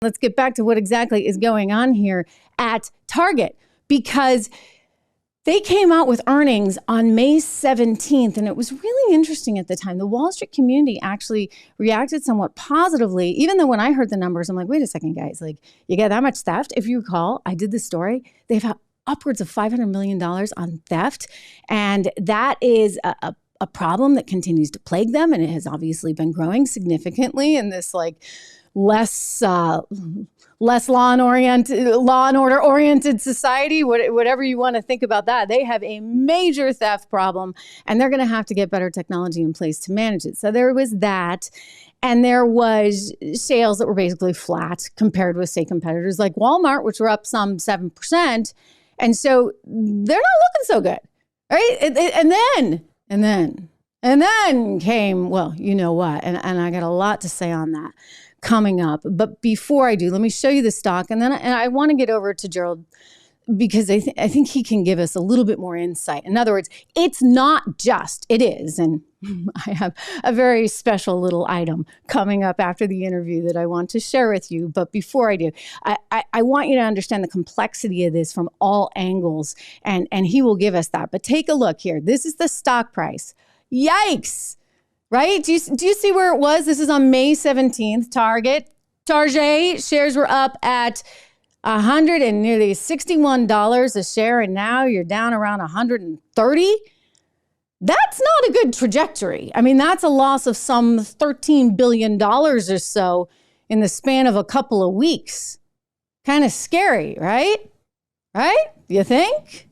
Let's get back to what exactly is going on here at Target, because they came out with earnings on May 17th, and it was really interesting at the time. The Wall Street community actually reacted somewhat positively, even though when I heard the numbers, I'm like, wait a second, guys, like, you get that much theft? If you recall, I did this story. They've had upwards of $500 million on theft, and that is a problem that continues to plague them, and it has obviously been growing significantly in this like less law and order oriented society, whatever you want to think about that. They have a major theft problem, and they're going to have to get better technology in place to manage it. So there was that. And there was sales that were basically flat compared with, say, competitors like Walmart, which were up some 7%. And so they're not looking so good, right? And then came, well, you know what? And I got a lot to say on that coming up. But before I do, let me show you the stock. And I want to get over to Gerald, because I think he can give us a little bit more insight. In other words, it's not just, it is. And I have a very special little item coming up after the interview that I want to share with you. But before I do, I want you to understand the complexity of this from all angles. And he will give us that. But take a look here. This is the stock price. Yikes. Right? Do you see where it was? This is on May 17th. Target shares were up at $100 and nearly $61 a share, and now you're down around 130. That's not a good trajectory. I mean, that's a loss of some $13 billion or so in the span of a couple of weeks. Kind of scary, right? Right? You think?